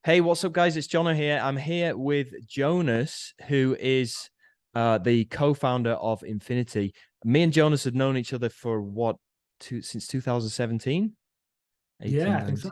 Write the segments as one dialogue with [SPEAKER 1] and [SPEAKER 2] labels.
[SPEAKER 1] Hey, what's up, guys? It's Jono here. I'm here with Jonas, who is the co-founder of Infinity. Me and Jonas have known each other for since 2017,
[SPEAKER 2] Yeah,
[SPEAKER 1] 18,
[SPEAKER 2] I think so.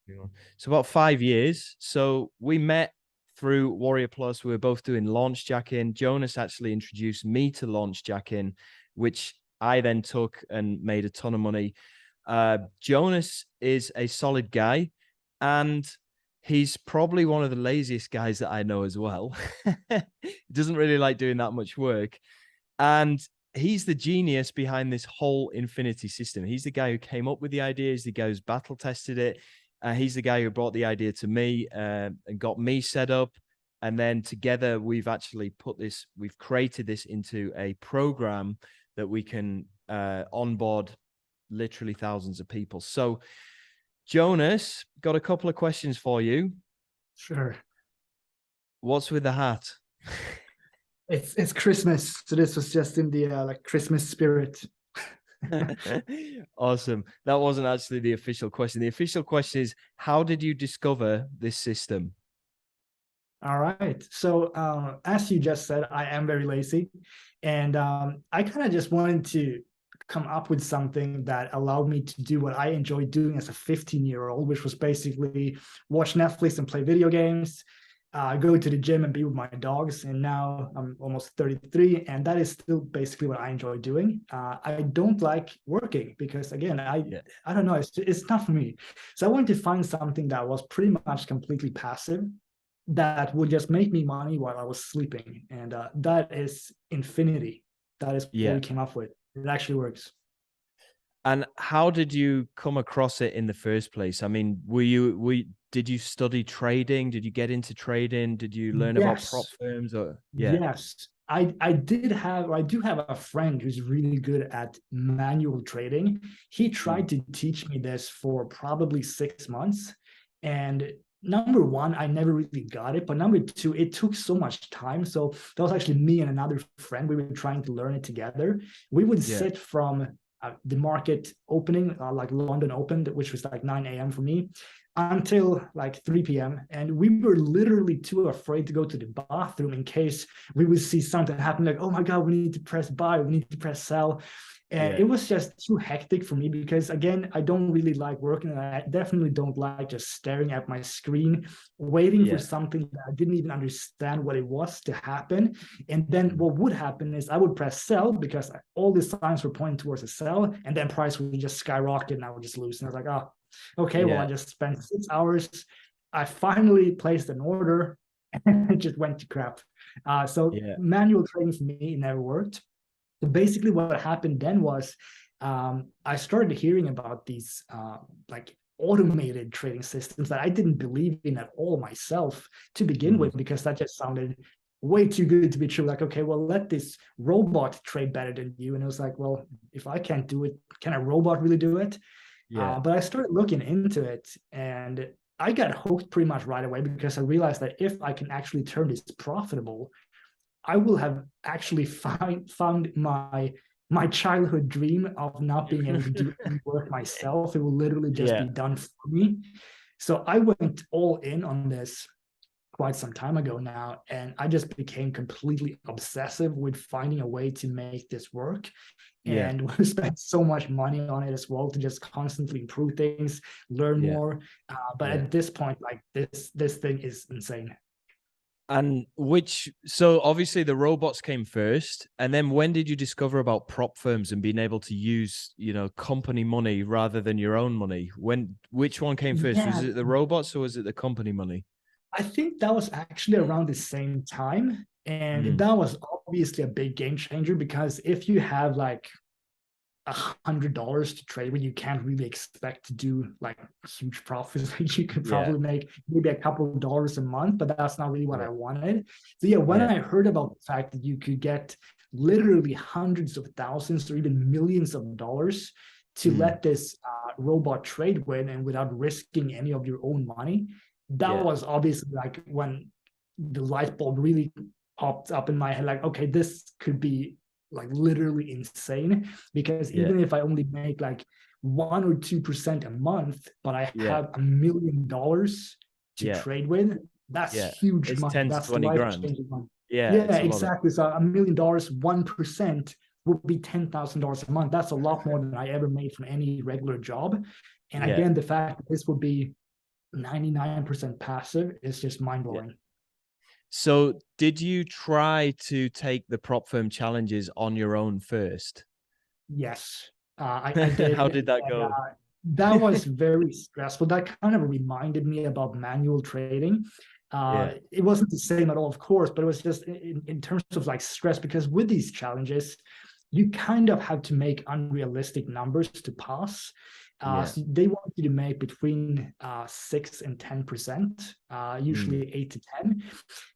[SPEAKER 1] 19. So about 5 years. So we met through Warrior Plus. We were both doing launch jacking. Jonas actually introduced me to launch jacking, which I then took and made a ton of money. Jonas is a solid guy, and he's probably one of the laziest guys that I know as well. He doesn't really like doing that much work. And he's the genius behind this whole Infinity system. He's the guy who came up with the idea. He's the guy who's battle tested it. He's the guy who brought the idea to me and got me set up. And then together we've created this into a program that we can onboard literally thousands of people. So, Jonas, got a couple of questions for you.
[SPEAKER 2] Sure.
[SPEAKER 1] What's with the hat?
[SPEAKER 2] It's Christmas, so this was just in the like Christmas spirit.
[SPEAKER 1] Awesome. That wasn't actually the official question. The official question is, how did you discover this system?
[SPEAKER 2] All right. So as you just said, I am very lazy, and I kind of just wanted to come up with something that allowed me to do what I enjoyed doing as a 15-year-old, which was basically watch Netflix and play video games, go to the gym and be with my dogs. And now I'm almost 33, and that is still basically what I enjoy doing. I don't like working because, again,
[SPEAKER 1] Yeah.
[SPEAKER 2] I don't know, it's not for me. So I wanted to find something that was pretty much completely passive that would just make me money while I was sleeping, and that is Infinity. That is what
[SPEAKER 1] Yeah.
[SPEAKER 2] we came up with. It actually works.
[SPEAKER 1] And how did you come across it in the first place? I mean, did you study trading? Did you get into trading? Did you learn about prop
[SPEAKER 2] Yes,
[SPEAKER 1] firms or yeah.
[SPEAKER 2] yes. I do have a friend who's really good at manual trading. He
[SPEAKER 1] Mm.
[SPEAKER 2] tried to teach me this for probably 6 months, and number one, I never really got it. But number two, it took so much time. So that was actually me and another friend. We were trying to learn it together. We would
[SPEAKER 1] Yeah.
[SPEAKER 2] sit from the market opening, like London opened, which was like 9 a.m. for me, until like 3 p.m. And we were literally too afraid to go to the bathroom in case we would see something happen, like, oh my God, we need to press buy, we need to press sell. And
[SPEAKER 1] Yeah.
[SPEAKER 2] it was just too hectic for me because, again, I don't really like working. And I definitely don't like just staring at my screen, waiting for
[SPEAKER 1] Yeah.
[SPEAKER 2] something that I didn't even understand what it was to happen. And then
[SPEAKER 1] Mm.
[SPEAKER 2] what would happen is I would press sell because all the signs were pointing towards a sell, and then price would just skyrocket and I would just lose. And I was like, oh, okay, well, I
[SPEAKER 1] Yeah.
[SPEAKER 2] just spent 6 hours. I finally placed an order and it just went to crap. So
[SPEAKER 1] Yeah.
[SPEAKER 2] manual trading for me never worked. So basically, what happened then was I started hearing about these like automated trading systems that I didn't believe in at all myself to begin
[SPEAKER 1] Mm.
[SPEAKER 2] with, because that just sounded way too good to be true. Like, okay, well, let this robot trade better than you. And it was like, well, if I can't do it, can a robot really do it?
[SPEAKER 1] Yeah.
[SPEAKER 2] But I started looking into it, and I got hooked pretty much right away because I realized that if I can actually turn this profitable, I will have actually found my childhood dream of not being able to do any work myself. It will literally just
[SPEAKER 1] Yeah.
[SPEAKER 2] be done for me. So I went all in on this quite some time ago now, and I just became completely obsessive with finding a way to make this work.
[SPEAKER 1] Yeah.
[SPEAKER 2] And we spent so much money on it as well to just constantly improve things, learn
[SPEAKER 1] Yeah.
[SPEAKER 2] more. But
[SPEAKER 1] Yeah.
[SPEAKER 2] at this point, like this thing is insane.
[SPEAKER 1] And so obviously the robots came first. And then when did you discover about prop firms and being able to use, company money rather than your own money? Which one came first? Was
[SPEAKER 2] Yeah,
[SPEAKER 1] it the robots or was it the company money?
[SPEAKER 2] I think that was actually around the same time. And
[SPEAKER 1] Mm.
[SPEAKER 2] that was obviously a big game changer, because if you have like $100 to trade with, you can't really expect to do like huge profits. You could
[SPEAKER 1] Yeah.
[SPEAKER 2] probably make maybe a couple of dollars a month, but that's not really what
[SPEAKER 1] Yeah.
[SPEAKER 2] I wanted. So yeah, when
[SPEAKER 1] Yeah.
[SPEAKER 2] I heard about the fact that you could get literally hundreds of thousands or even millions of dollars to
[SPEAKER 1] Mm.
[SPEAKER 2] let this robot trade with, and without risking any of your own money, that
[SPEAKER 1] Yeah.
[SPEAKER 2] was obviously like when the light bulb really popped up in my head. Like, okay, this could be like literally insane, because
[SPEAKER 1] Yeah.
[SPEAKER 2] even if I only make like 1 or 2% a month, but I
[SPEAKER 1] Yeah.
[SPEAKER 2] have $1 million, to
[SPEAKER 1] Yeah.
[SPEAKER 2] trade with, that's
[SPEAKER 1] Yeah.
[SPEAKER 2] huge
[SPEAKER 1] It's
[SPEAKER 2] money.
[SPEAKER 1] 10 to
[SPEAKER 2] That's
[SPEAKER 1] 20 grand.
[SPEAKER 2] life-changing money.
[SPEAKER 1] Yeah,
[SPEAKER 2] Yeah,
[SPEAKER 1] it's a lot of,
[SPEAKER 2] exactly. So $1 million, 1% would be $10,000 a month. That's a lot more than I ever made from any regular job. And
[SPEAKER 1] yeah.
[SPEAKER 2] again, the fact that this would be 99% passive is just mind
[SPEAKER 1] Yeah.
[SPEAKER 2] blowing.
[SPEAKER 1] So did you try to take the prop firm challenges on your own first?
[SPEAKER 2] Yes, I did.
[SPEAKER 1] How did that
[SPEAKER 2] And,
[SPEAKER 1] go?
[SPEAKER 2] that was very stressful. That kind of reminded me about manual trading.
[SPEAKER 1] Yeah.
[SPEAKER 2] It wasn't the same at all, of course, but it was just in terms of like stress, because with these challenges, you kind of have to make unrealistic numbers to pass.
[SPEAKER 1] Yeah.
[SPEAKER 2] So they want you to make between 6 and 10%,
[SPEAKER 1] Mm.
[SPEAKER 2] usually 8 to 10.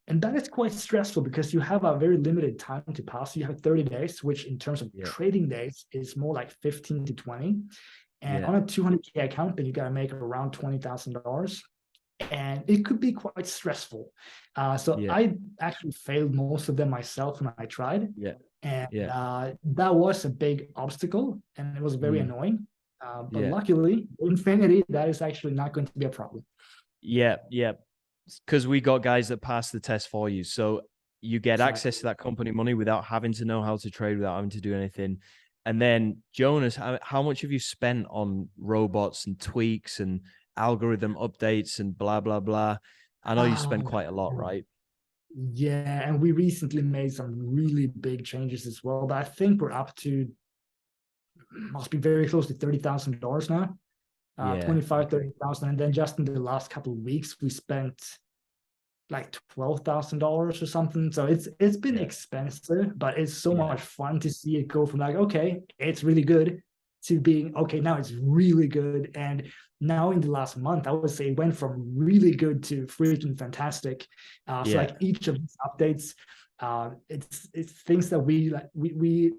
[SPEAKER 2] And that is quite stressful because you have a very limited time to pass. You have 30 days, which in terms of
[SPEAKER 1] Yeah.
[SPEAKER 2] trading days is more like 15 to 20. And
[SPEAKER 1] Yeah.
[SPEAKER 2] on a 200K account, then you got to make around $20,000. And it could be quite stressful. So
[SPEAKER 1] Yeah.
[SPEAKER 2] I actually failed most of them myself when I tried.
[SPEAKER 1] Yeah.
[SPEAKER 2] And
[SPEAKER 1] Yeah.
[SPEAKER 2] that was a big obstacle and it was very
[SPEAKER 1] Mm.
[SPEAKER 2] annoying. But
[SPEAKER 1] Yeah.
[SPEAKER 2] luckily, Infinity, that is actually not going to be a problem.
[SPEAKER 1] Yeah. Yeah. Because we got guys that pass the test for you. So you get access to
[SPEAKER 2] Exactly.
[SPEAKER 1] that company money without having to know how to trade, without having to do anything. And then, Jonas, how much have you spent on robots and tweaks and algorithm updates and blah, blah, blah? I know you spent
[SPEAKER 2] Oh,
[SPEAKER 1] quite a lot, right?
[SPEAKER 2] yeah, and we recently made some really big changes as well. But I think we're up to must be very close to $30,000 now,
[SPEAKER 1] Yeah.
[SPEAKER 2] 25,
[SPEAKER 1] Okay.
[SPEAKER 2] 30,000. And then just in the last couple of weeks, we spent like $12,000 or something. So it's been
[SPEAKER 1] Yeah.
[SPEAKER 2] expensive, but it's so
[SPEAKER 1] Yeah.
[SPEAKER 2] much fun to see it go from like, okay, it's really good to being okay, now it's really good. And now in the last month, I would say it went from really good to freaking fantastic. So
[SPEAKER 1] Yeah.
[SPEAKER 2] like each of these updates, it's things that we like we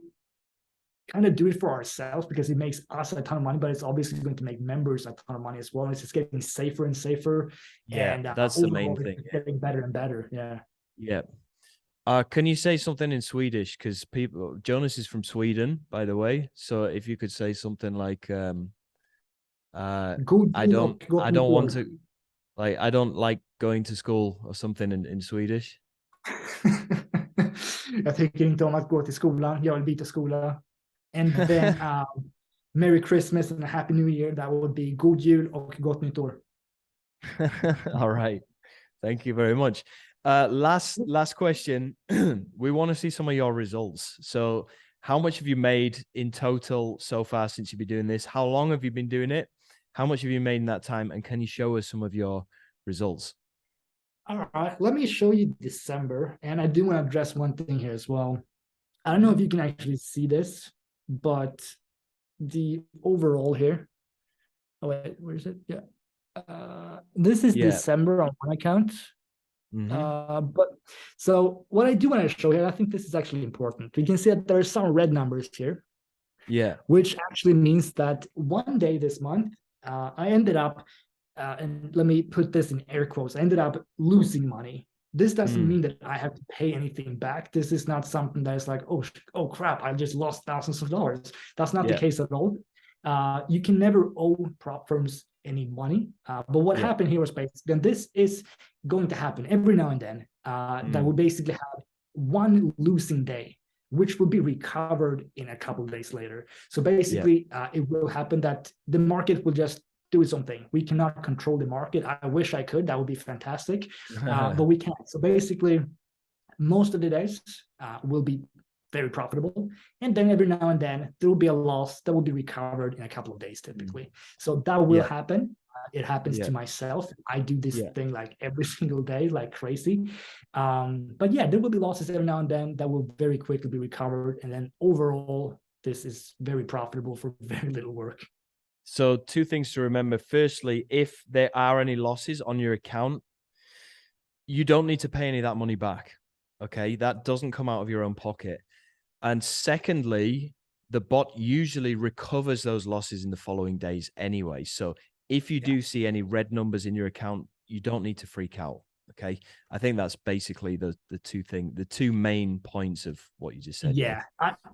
[SPEAKER 2] kind of do it for ourselves because it makes us a ton of money, but it's obviously going to make members a ton of money as well. And it's just getting safer and safer,
[SPEAKER 1] Yeah.
[SPEAKER 2] and
[SPEAKER 1] That's the main
[SPEAKER 2] overall
[SPEAKER 1] thing.
[SPEAKER 2] it's getting better and better. Yeah.
[SPEAKER 1] Yeah. Can you say something in Swedish? Because people, Jonas is from Sweden, by the way. So if you could say something like,
[SPEAKER 2] God jul och
[SPEAKER 1] I
[SPEAKER 2] gott nytt
[SPEAKER 1] don't want
[SPEAKER 2] år.
[SPEAKER 1] to, like, I don't like going to school or something in Swedish.
[SPEAKER 2] Jag tycker inte om att gå till skolan. Jag vill byta skola. And then Merry Christmas and a Happy New Year. That would be God jul och gott nytt år.
[SPEAKER 1] All right. Thank you very much. Last question. We want to see some of your results. So how much have you made in total so far since you've been doing this? How long have you been doing it? How much have you made in that time? And can you show us some of your results?
[SPEAKER 2] All right, let me show you December. And I do want to address one thing here as well. I don't know if you can actually see this, but the overall here. Oh, wait, where is it? Yeah. This is
[SPEAKER 1] Yeah.
[SPEAKER 2] December on one account. But so what I do want to show here, I think this is actually important. We can see that there are some red numbers here,
[SPEAKER 1] Yeah.
[SPEAKER 2] which actually means that one day this month, I ended up, and let me put this in air quotes, I ended up losing money. This doesn't mean that I have to pay anything back. This is not something that is like, oh crap, I just lost thousands of dollars. That's not the case at all. You can never owe prop firms any money. But what happened here was basically, and this is going to happen every now and then, that we basically have one losing day, which will be recovered in a couple of days later. So basically, it will happen that the market will just do its own thing. We cannot control the market. I wish I could. That would be fantastic, but we can't. So basically, most of the days will be very profitable. And then every now and then, there will be a loss that will be recovered in a couple of days typically. So that will happen. It happens to myself. I do this thing like every single day, like crazy. But yeah, there will be losses every now and then that will very quickly be recovered. And then overall, this is very profitable for very little work.
[SPEAKER 1] So two things to remember. Firstly, if there are any losses on your account, you don't need to pay any of that money back. Okay. That doesn't come out of your own pocket. And secondly, the bot usually recovers those losses in the following days anyway. So if you do see any red numbers in your account, you don't need to freak out. Okay. I think that's basically the two main points of what you just said.
[SPEAKER 2] Yeah,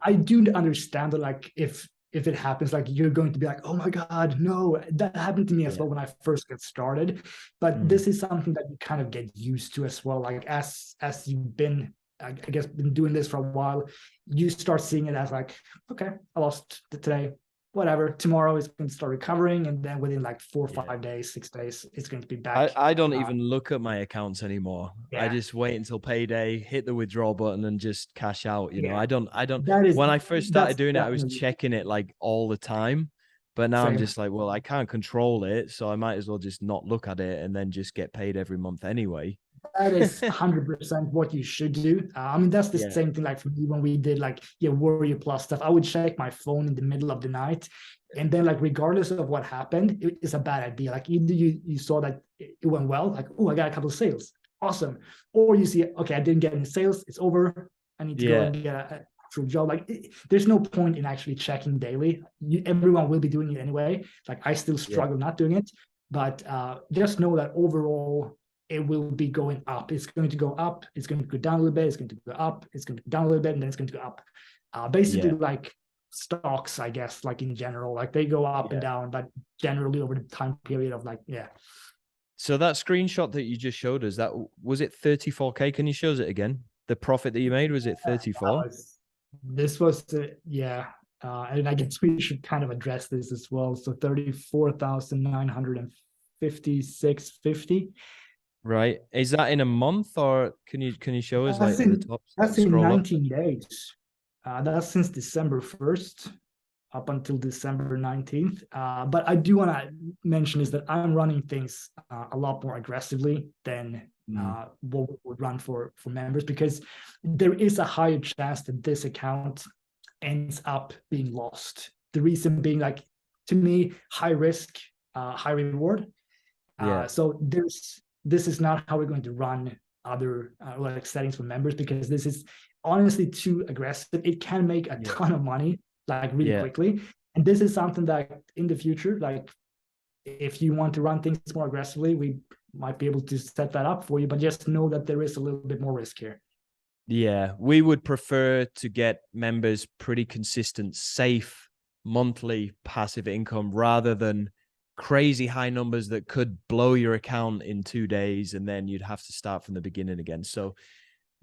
[SPEAKER 2] I do understand that, like, if if it happens, like you're going to be like, oh my God, no, that happened to me as
[SPEAKER 1] Yeah.
[SPEAKER 2] well when I first got started. But
[SPEAKER 1] Mm.
[SPEAKER 2] this is something that you kind of get used to as well. Like as you've been, I guess, been doing this for a while, you start seeing it as like, okay, I lost today, whatever. Tomorrow is going to start recovering, and then within like 4 or
[SPEAKER 1] Yeah.
[SPEAKER 2] 5 days, 6 days, it's going to be back.
[SPEAKER 1] I don't even look at my accounts anymore. I
[SPEAKER 2] Yeah,
[SPEAKER 1] just wait until payday, hit the withdraw button, and just cash out. You know,
[SPEAKER 2] yeah,
[SPEAKER 1] I don't.
[SPEAKER 2] that is
[SPEAKER 1] When I first started
[SPEAKER 2] that's
[SPEAKER 1] doing it, I was
[SPEAKER 2] definitely
[SPEAKER 1] checking it like all the time. But now I'm
[SPEAKER 2] same.
[SPEAKER 1] just like, well, I can't control it, so I might as well just not look at it and then just get paid every month anyway.
[SPEAKER 2] That is 100% what you should do. I mean, that's the
[SPEAKER 1] Yeah,
[SPEAKER 2] same thing like for me when we did like Warrior Plus stuff. I would check my phone in the middle of the night, and then like regardless of what happened, it's a bad idea. Like either you saw that it went well, like oh I got a couple of sales, awesome, or you see okay I didn't get any sales, it's over. I need to go
[SPEAKER 1] yeah,
[SPEAKER 2] and get a actual job. Like there's no point in actually checking daily. Everyone will be doing it anyway. Like I still
[SPEAKER 1] yeah,
[SPEAKER 2] struggle not doing it, but just know that overall it will be going up. It's going to go up. It's going to go down a little bit. It's going to go up. It's going to go down a little bit, and then it's going to go up. Basically,
[SPEAKER 1] yeah,
[SPEAKER 2] like stocks, I guess, like in general, like they go up and
[SPEAKER 1] yeah.
[SPEAKER 2] down, but generally over the time period of like, yeah.
[SPEAKER 1] So that screenshot that you just showed us, that was it 34K? Can you show us it again? The profit that you made, was it 34?
[SPEAKER 2] This was the, yeah. And I guess we should kind of address this as well. So 34,956.50.
[SPEAKER 1] Right. Is that in a month, or can you show us like
[SPEAKER 2] That's
[SPEAKER 1] at the
[SPEAKER 2] in
[SPEAKER 1] top,
[SPEAKER 2] that's in
[SPEAKER 1] scroll up?
[SPEAKER 2] 19 days. That's since December 1st up until December 19th. But I do want to mention is that I'm running things a lot more aggressively than
[SPEAKER 1] Mm.
[SPEAKER 2] what we would run for members, because there is a higher chance that this account ends up being lost. The reason being, like, to me, high risk, high reward.
[SPEAKER 1] Yeah,
[SPEAKER 2] So this is not how we're going to run other like settings for members, because this is honestly too aggressive. It can make a
[SPEAKER 1] yeah,
[SPEAKER 2] ton of money like really
[SPEAKER 1] yeah.
[SPEAKER 2] quickly, and this is something that in the future, like if you want to run things more aggressively, we might be able to set that up for you. But just know that there is a little bit more risk here.
[SPEAKER 1] Yeah, we would prefer to get members pretty consistent, safe monthly passive income rather than crazy high numbers that could blow your account in 2 days and then you'd have to start from the beginning again. So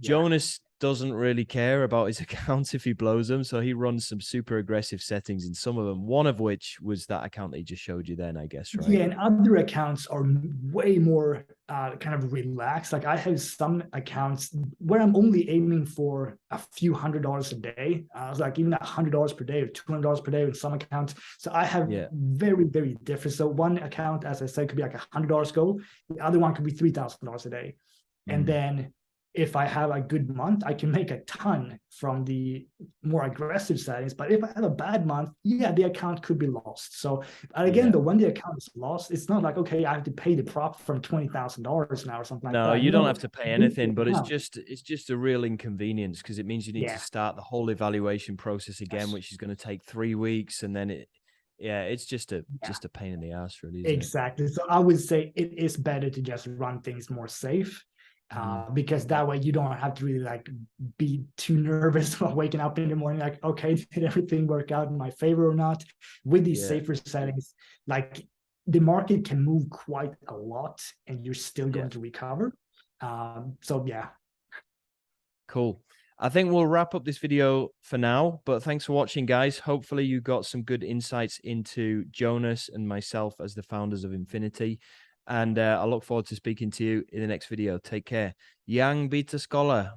[SPEAKER 2] Yeah.
[SPEAKER 1] Jonas doesn't really care about his accounts if he blows them. So he runs some super aggressive settings in some of them, one of which was that account that he just showed you then, I guess, right?
[SPEAKER 2] Yeah, and other accounts are way more kind of relaxed. Like I have some accounts where I'm only aiming for a few $100s a day. Like even $100 per day or $200 per day in some accounts. So I have
[SPEAKER 1] Yeah.
[SPEAKER 2] very, very different. So one account, as I said, could be like $100 goal. The other one could be $3,000 a day. And
[SPEAKER 1] Mm.
[SPEAKER 2] then if I have a good month, I can make a ton from the more aggressive settings. But if I have a bad month, yeah, the account could be lost. So again,
[SPEAKER 1] Yeah.
[SPEAKER 2] though, when the account is lost, it's not like, okay, I have to pay the prop from $20,000 now or something like
[SPEAKER 1] No,
[SPEAKER 2] that.
[SPEAKER 1] you don't
[SPEAKER 2] No,
[SPEAKER 1] have to pay
[SPEAKER 2] lose the
[SPEAKER 1] anything, but
[SPEAKER 2] account.
[SPEAKER 1] it's just a real inconvenience because it means you need to
[SPEAKER 2] Yeah,
[SPEAKER 1] start the whole evaluation process again,
[SPEAKER 2] yes,
[SPEAKER 1] which is going to take 3 weeks, and then yeah, it's
[SPEAKER 2] yeah,
[SPEAKER 1] just a pain in the ass, really, isn't it?
[SPEAKER 2] exactly. So I would say it is better to just run things more safe.
[SPEAKER 1] Mm.
[SPEAKER 2] Because that way you don't have to really like be too nervous about waking up in the morning, like, okay, did everything work out in my favor or not? With these
[SPEAKER 1] Yeah,
[SPEAKER 2] safer settings, like the market can move quite a lot and you're still
[SPEAKER 1] yeah,
[SPEAKER 2] going to recover. So yeah.
[SPEAKER 1] cool. I think we'll wrap up this video for now, but thanks for watching, guys. Hopefully you got some good insights into Jonas and myself as the founders of Infinity. And I look forward to speaking to you in the next video. Take care. Yang Beta Scholar.